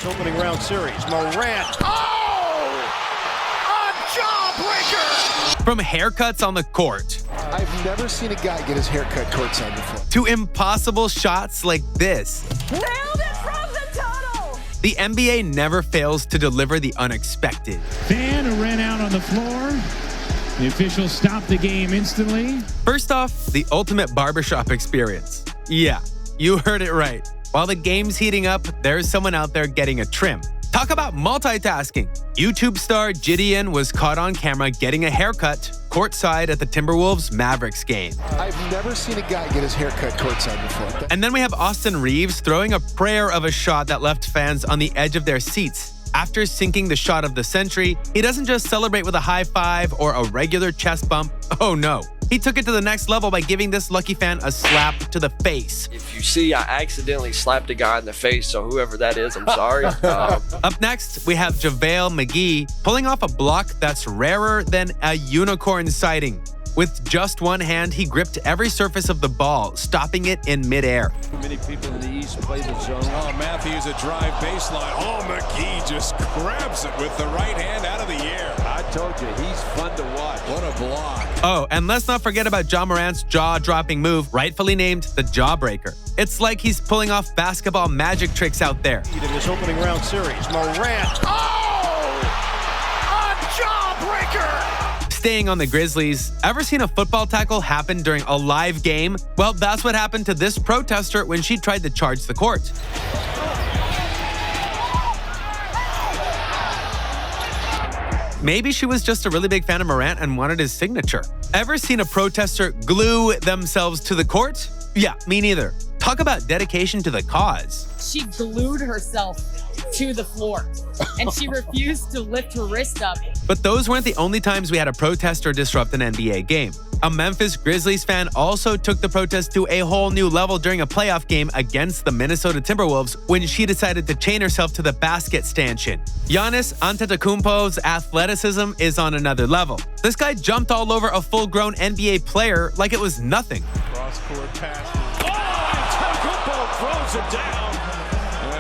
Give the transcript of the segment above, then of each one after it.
opening round series. Morant. Oh! A jawbreaker! From haircuts on the court I've never seen a guy get his haircut courtside before. to impossible shots like this, Nailed it from the tunnel! the NBA never fails to deliver the unexpected. Fan ran out on the floor. The officials stopped the game instantly. First off, the ultimate barbershop experience. Yeah, you heard it right. While the game's heating up, there's someone out there getting a trim. Talk about multitasking. YouTube star JiDion was caught on camera getting a haircut courtside at the Timberwolves Mavericks game. I've never seen a guy get his haircut courtside before. And then we have Austin Reaves throwing a prayer of a shot that left fans on the edge of their seats. After sinking the shot of the century, he doesn't just celebrate with a high five or a regular chest bump. Oh no. He took it to the next level by giving this lucky fan a slap to the face. If you see, I accidentally slapped a guy in the face, so whoever that is, I'm sorry. Up next, we have JaVale McGee pulling off a block that's rarer than a unicorn sighting. With just one hand, he gripped every surface of the ball, stopping it in midair. Too many people in the East play the zone. Oh, Matthews a drive baseline. Oh, McGee just grabs it with the right hand out of the air. I told you, he's fun to watch. What a block. Oh, and let's not forget about Ja Morant's jaw-dropping move, rightfully named the Jawbreaker. It's like he's pulling off basketball magic tricks out there. In this opening round series, Morant. Oh! A jawbreaker! Staying on the Grizzlies, ever seen a football tackle happen during a live game? Well, that's what happened to this protester when she tried to charge the court. Maybe she was just a really big fan of Morant and wanted his signature. Ever seen a protester glue themselves to the court? Yeah, me neither. Talk about dedication to the cause. She glued herself to the floor, and she refused to lift her wrist up. But those weren't the only times we had a protester disrupt an NBA game. A Memphis Grizzlies fan also took the protest to a whole new level during a playoff game against the Minnesota Timberwolves when she decided to chain herself to the basket stanchion. Giannis Antetokounmpo's athleticism is on another level. This guy jumped all over a full-grown NBA player like it was nothing. Cross-court passes. Oh, and Antetokounmpo throws it down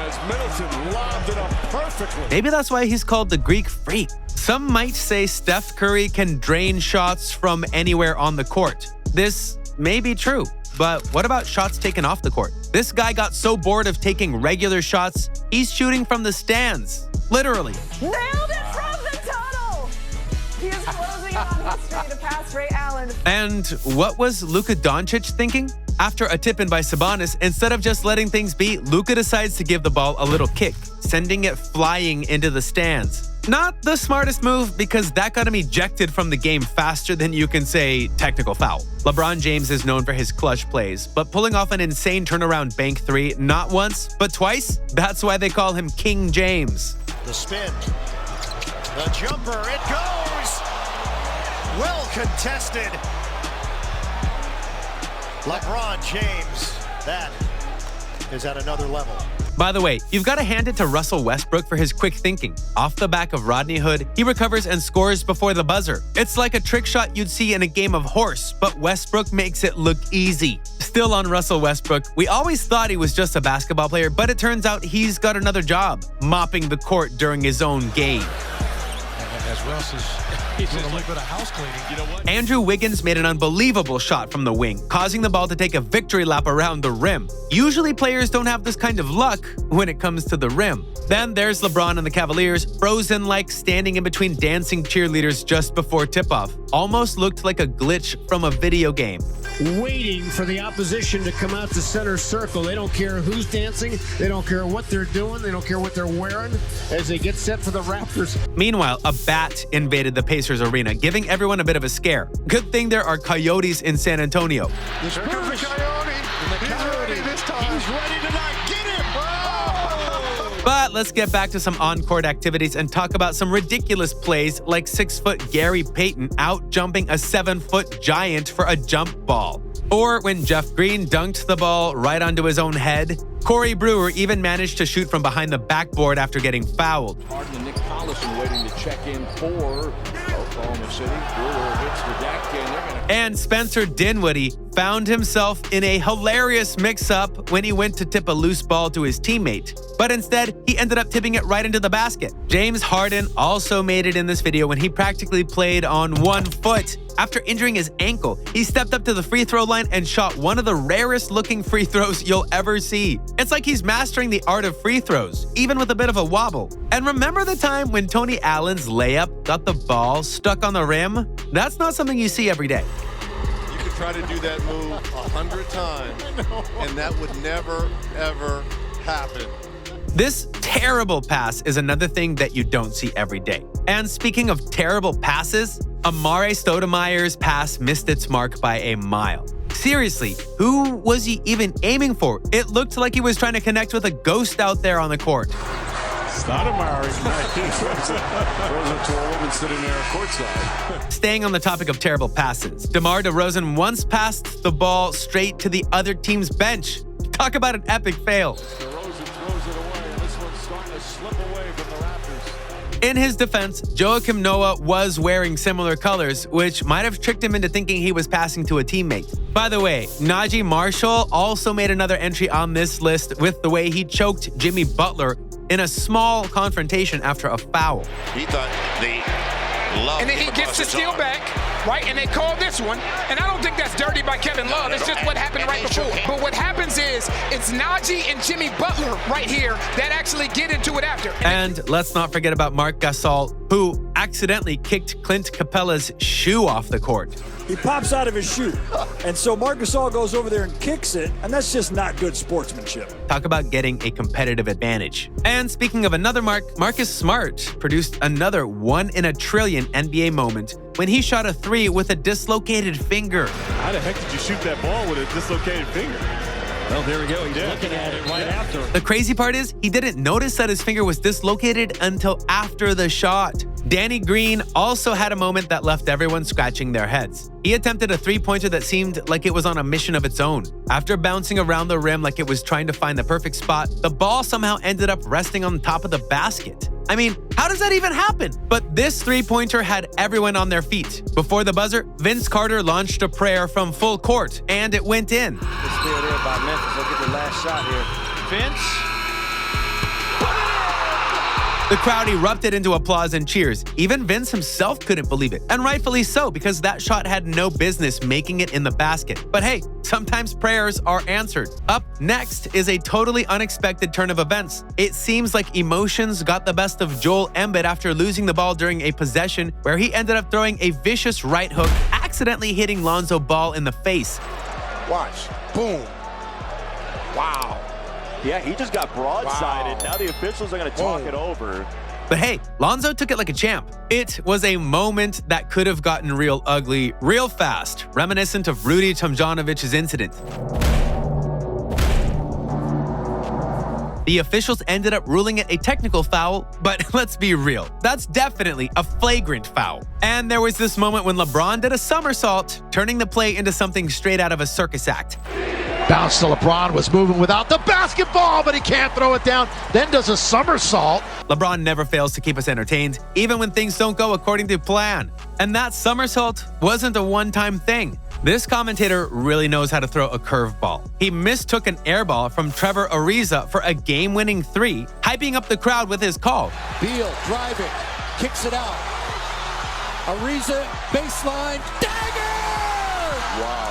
as Middleton lobbed it up perfectly. Maybe that's why he's called the Greek Freak. Some might say Steph Curry can drain shots from anywhere on the court. This may be true, but what about shots taken off the court? This guy got so bored of taking regular shots, he's shooting from the stands. Literally. Nailed it from the tunnel! He is closing on history to pass Ray Allen. And what was Luka Doncic thinking? After a tip-in by Sabonis, instead of just letting things be, Luka decides to give the ball a little kick, sending it flying into the stands. Not the smartest move because that got him ejected from the game faster than you can say technical foul. LeBron James is known for his clutch plays, but pulling off an insane turnaround bank three not once, but twice, that's why they call him King James. The spin. The jumper. It goes. Well contested. LeBron James. That is at another level. By the way, you've got to hand it to Russell Westbrook for his quick thinking. Off the back of Rodney Hood, he recovers and scores before the buzzer. It's like a trick shot you'd see in a game of horse, but Westbrook makes it look easy. Still on Russell Westbrook, we always thought he was just a basketball player, but it turns out he's got another job, mopping the court during his own game. As Russ is doing a little bit of house cleaning. You know what? Andrew Wiggins made an unbelievable shot from the wing, causing the ball to take a victory lap around the rim. Usually players don't have this kind of luck when it comes to the rim. Then there's LeBron and the Cavaliers, frozen like standing in between dancing cheerleaders just before tip-off. Almost looked like a glitch from a video game. Waiting for the opposition to come out to center circle. They don't care who's dancing. They don't care what they're doing. They don't care what they're wearing as they get set for the Raptors. Meanwhile, a bat invaded the Pacers arena, giving everyone a bit of a scare. Good thing there are coyotes in San Antonio. Here comes the coyote. He's ready this time. He's ready tonight. Get him! Oh! But let's get back to some on-court activities and talk about some ridiculous plays like 6-foot Gary Payton out-jumping a 7-foot giant for a jump ball. Or when Jeff Green dunked the ball right onto his own head. Corey Brewer even managed to shoot from behind the backboard after getting fouled. Harden and Nick Collison waiting to check in for Oklahoma City. Brewer hits the deck, and they're going to... And Spencer Dinwiddie found himself in a hilarious mix-up when he went to tip a loose ball to his teammate. But instead, he ended up tipping it right into the basket. James Harden also made it in this video when he practically played on one foot. After injuring his ankle, he stepped up to the free throw line and shot one of the rarest looking free throws you'll ever see. It's like he's mastering the art of free throws, even with a bit of a wobble. And remember the time when Tony Allen's layup got the ball stuck on the rim? That's not something you see every day. You could try to do that move 100 times, and that would never, ever happen. This terrible pass is another thing that you don't see every day. And speaking of terrible passes, Amare Stoudemire's pass missed its mark by a mile. Seriously, who was he even aiming for? It looked like he was trying to connect with a ghost out there on the court. Stoudemire throws it to a woman sitting there courtside. Staying on the topic of terrible passes, DeMar DeRozan once passed the ball straight to the other team's bench. Talk about an epic fail. DeRozan throws it away, and this one's starting to slip away from the Raptors. In his defense, Joakim Noah was wearing similar colors, which might have tricked him into thinking he was passing to a teammate. By the way, Najee Marshall also made another entry on this list with the way he choked Jimmy Butler in a small confrontation after a foul. He thought the love. And then he gets the steal back, right? And they call this one. And I don't think that's dirty by Kevin Love. It's just what happened right before. But what happens is it's Najee and Jimmy Butler right here that actually get into it after. And let's not forget about Marc Gasol, who accidentally kicked Clint Capella's shoe off the court. He pops out of his shoe. And so Marc Gasol goes over there and kicks it, and that's just not good sportsmanship. Talk about getting a competitive advantage. And speaking of another Mark, Marcus Smart produced another 1 in a trillion NBA moment when he shot a 3 with a dislocated finger. How the heck did you shoot that ball with a dislocated finger? Well, there we go. He's looking at it right after. The crazy part is, he didn't notice that his finger was dislocated until after the shot. Danny Green also had a moment that left everyone scratching their heads. He attempted a three-pointer that seemed like it was on a mission of its own. After bouncing around the rim like it was trying to find the perfect spot, the ball somehow ended up resting on top of the basket. I mean, how does that even happen? But this three-pointer had everyone on their feet. Before the buzzer, Vince Carter launched a prayer from full court, and it went in. It's still there by Memphis. They'll get the last shot here. Vince. The crowd erupted into applause and cheers. Even Vince himself couldn't believe it. And rightfully so, because that shot had no business making it in the basket. But hey, sometimes prayers are answered. Up next is a totally unexpected turn of events. It seems like emotions got the best of Joel Embiid after losing the ball during a possession where he ended up throwing a vicious right hook, accidentally hitting Lonzo Ball in the face. Watch. Boom. Wow. Yeah, he just got broadsided. Wow. Now the officials are going to talk it over. But hey, Lonzo took it like a champ. It was a moment that could have gotten real ugly real fast, reminiscent of Rudy Tomjanovic's incident. The officials ended up ruling it a technical foul, but let's be real, that's definitely a flagrant foul. And there was this moment when LeBron did a somersault, turning the play into something straight out of a circus act. Bounce to LeBron, was moving without the basketball, but he can't throw it down. Then does a somersault. LeBron never fails to keep us entertained, even when things don't go according to plan. And that somersault wasn't a one-time thing. This commentator really knows how to throw a curveball. He mistook an air ball from Trevor Ariza for a game-winning 3, hyping up the crowd with his call. Beal driving, kicks it out. Ariza, baseline, dagger! Wow.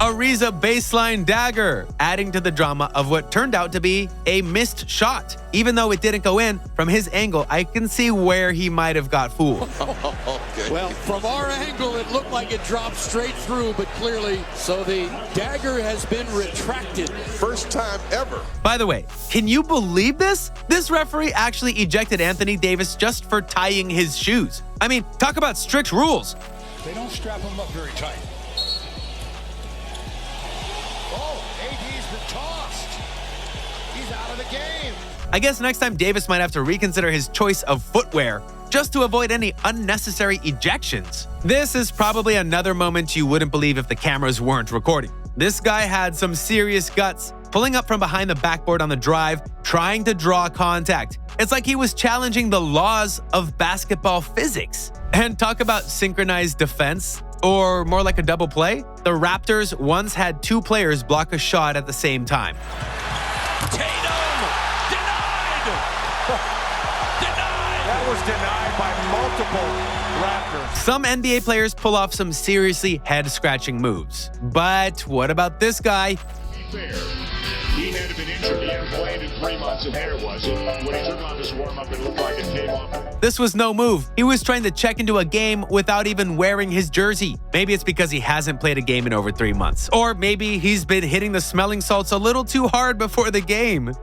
Ariza baseline dagger, adding to the drama of what turned out to be a missed shot. Even though it didn't go in, from his angle, I can see where he might have got fooled. Okay. Well, from our angle, it looked like it dropped straight through, but clearly, so the dagger has been retracted. First time ever. By the way, can you believe this? This referee actually ejected Anthony Davis just for tying his shoes. I mean, talk about strict rules. They don't strap him up very tight. AD's been tossed. He's out of the game. I guess next time Davis might have to reconsider his choice of footwear just to avoid any unnecessary ejections. This is probably another moment you wouldn't believe if the cameras weren't recording. This guy had some serious guts, pulling up from behind the backboard on the drive, trying to draw contact. It's like he was challenging the laws of basketball physics. And talk about synchronized defense, or more like a double play. The Raptors once had 2 players block a shot at the same time. That was denied by multiple Raptors. Some NBA players pull off some seriously head-scratching moves. But what about this guy? He had been injured. He hadn't played in 3 months, and there it was. When he took on this warm-up, it looked like it came off. This was no move. He was trying to check into a game without even wearing his jersey. Maybe it's because he hasn't played a game in over 3 months. Or maybe he's been hitting the smelling salts a little too hard before the game.